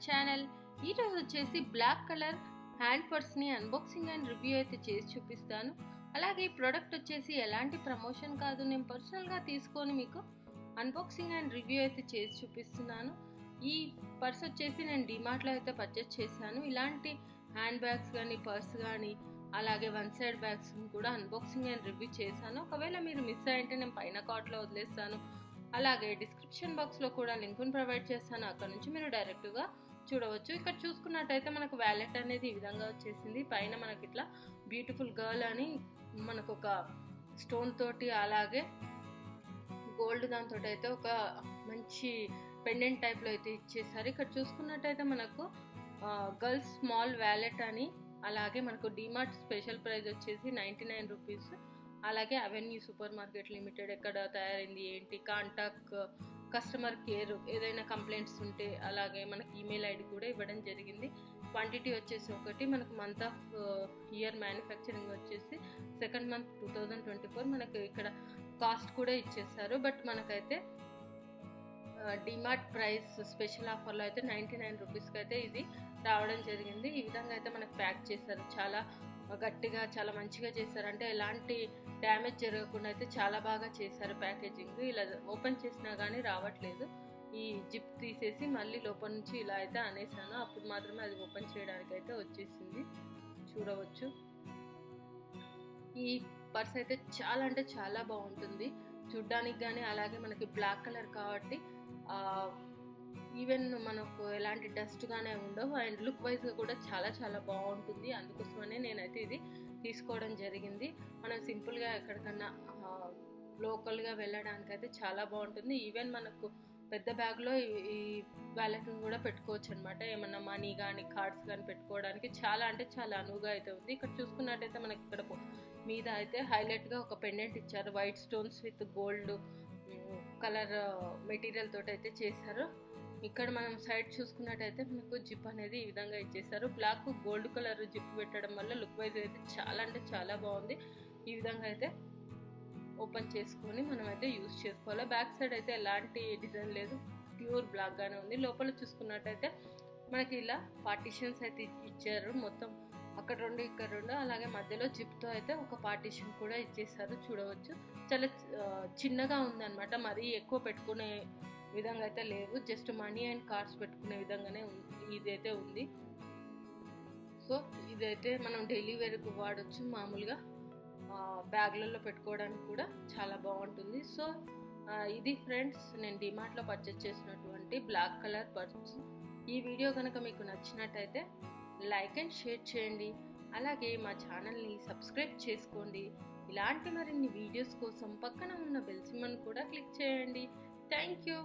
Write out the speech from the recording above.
Channel. ఈరోజు వచ్చేసి black colour hand పర్స్ని అన్బాక్సింగ్ అండ్ రివ్యూ అయితే చేసి చూపిస్తాను. అలాగే ఈ ప్రోడక్ట్ వచ్చేసి ఎలాంటి ప్రమోషన్ కాదు, నేను పర్సనల్గా తీసుకొని మీకు అన్బాక్సింగ్ అండ్ రివ్యూ అయితే చేసి చూపిస్తున్నాను. ఈ పర్స్ వచ్చేసి నేను డిమార్ట్లో అయితే పర్చేస్ చేశాను. ఇలాంటి హ్యాండ్ బ్యాగ్స్ కానీ పర్స్ కానీ అలాగే వన్ సైడ్ బ్యాగ్స్ కూడా అన్బాక్సింగ్ అండ్ రివ్యూ చేశాను. ఒకవేళ మీరు మిస్ అయ్యింటే నేను పైన కార్ట్లో వదిలేస్తాను, అలాగే డిస్క్రిప్షన్ బాక్స్లో కూడా లింకును ప్రొవైడ్ చేస్తాను. అక్కడ నుంచి మీరు డైరెక్ట్గా చూడవచ్చు. ఇక్కడ చూసుకున్నట్టయితే మనకు వ్యాలెట్ అనేది ఈ విధంగా వచ్చేసింది. పైన మనకి ఇట్లా బ్యూటిఫుల్ గర్ల్ అని మనకు ఒక స్టోన్ తోటి అలాగే గోల్డ్ దాంతో అయితే ఒక మంచి పెండెంట్ టైప్లో అయితే ఇచ్చేసారు. ఇక్కడ చూసుకున్నట్టయితే మనకు గర్ల్స్ స్మాల్ వ్యాలెట్ అని అలాగే మనకు డిమార్ట్ స్పెషల్ ప్రైస్ వచ్చేసి 99 రూపీస్. అలాగే అవెన్యూ సూపర్ మార్కెట్ లిమిటెడ్ ఎక్కడ తయారైంది ఏంటి, కాంటాక్ట్ కస్టమర్ కేర్ ఏదైనా కంప్లైంట్స్ ఉంటే అలాగే మనకి ఈమెయిల్ ఐడి కూడా ఇవ్వడం జరిగింది. క్వాంటిటీ వచ్చేసి ఒకటి, మనకు మంత్ ఆఫ్ ఇయర్ మ్యానుఫ్యాక్చరింగ్ వచ్చేసి సెకండ్ మంత్ 2024. మనకు ఇక్కడ కాస్ట్ కూడా ఇచ్చేసారు. బట్ మనకైతే డిమార్ట్ ప్రైస్ స్పెషల్ ఆఫర్లో అయితే 99 రూపీస్కి అయితే ఇది రావడం జరిగింది. ఈ విధంగా అయితే మనకు ప్యాక్ చేశారు. చాలా గట్టిగా చాలా మంచిగా చేశారు. అంటే ఎలాంటి డ్యామేజ్ జరగకుండా అయితే చాలా బాగా చేశారు ప్యాకేజింగ్. ఇలా ఓపెన్ చేసినా కానీ రావట్లేదు. ఈ జిప్ తీసేసి మళ్ళీ లోపల నుంచి ఇలా అయితే అనేసాను, అప్పుడు మాత్రమే అది ఓపెన్ చేయడానికి అయితే వచ్చేసింది. చూడవచ్చు. ఈ పర్స్ అయితే చాలా అంటే చాలా బాగుంటుంది చూడ్డానికి కానీ, అలాగే మనకి బ్లాక్ కలర్ కాబట్టి ఈవెన్ మనకు ఎలాంటి డస్ట్ గానే ఉండవు అండ్ లుక్ వైజ్గా కూడా చాలా చాలా బాగుంటుంది. అందుకోసమనే నేనైతే ఇది తీసుకోవడం జరిగింది. మనం సింపుల్గా ఎక్కడికన్నా లోకల్గా వెళ్ళడానికి అయితే చాలా బాగుంటుంది. ఈవెన్ మనకు పెద్ద బ్యాగ్లో ఈ వ్యాలెట్ని కూడా పెట్టుకోవచ్చు అనమాట. ఏమన్నా మనీ కానీ కార్డ్స్ కానీ పెట్టుకోవడానికి చాలా అంటే చాలా అనువుగా అయితే ఉంది. ఇక్కడ చూసుకున్నట్టయితే మనకి ఇక్కడ మీద అయితే హైలైట్గా ఒక పెండెంట్ ఇచ్చారు. White stones with gold colour material తోటి అయితే చేశారు. ఇక్కడ మనం సైడ్ చూసుకున్నట్టయితే మనకు జిప్ అనేది ఈ విధంగా ఇచ్చేసారు. బ్లాక్ గోల్డ్ కలర్ జిప్ పెట్టడం వల్ల లుక్ వైజ్ అయితే చాలా అంటే చాలా బాగుంది. ఈ విధంగా అయితే ఓపెన్ చేసుకొని మనం అయితే యూజ్ చేసుకోవాలి. బ్యాక్ సైడ్ అయితే ఎలాంటి డిజైన్ లేదు, ప్యూర్ బ్లాక్ గానే ఉంది. లోపల చూసుకున్నట్టయితే మనకి ఇలా పార్టీషన్స్ అయితే ఇచ్చారు. మొత్తం అక్కడ రెండు ఇక్కడ రెండు, అలాగే మధ్యలో జిప్తో అయితే ఒక పార్టీషన్ కూడా ఇచ్చేసారు. చూడవచ్చు. చాలా చిన్నగా ఉందన్నమాట, మరీ ఎక్కువ పెట్టుకునే విధంగా అయితే లేవు. జస్ట్ మనీ అండ్ కార్డ్స్ పెట్టుకునే విధంగానే ఇదైతే ఉంది. సో ఇదైతే మనం డైలీ వేర్కి వాడచ్చు. మామూలుగా బ్యాగ్లలో పెట్టుకోవడానికి కూడా చాలా బాగుంటుంది. సో ఇది ఫ్రెండ్స్ నేను డిమార్ట్లో పర్చేస్ చేసినటువంటి బ్లాక్ కలర్ పర్స్. ఈ వీడియో కనుక మీకు నచ్చినట్టయితే లైక్ అండ్ షేర్ చేయండి. అలాగే మా ఛానల్ని సబ్స్క్రైబ్ చేసుకోండి. ఇలాంటి మరిన్ని వీడియోస్ కోసం పక్కన ఉన్న బెల్ సింబల్ని కూడా క్లిక్ చేయండి. Thank you.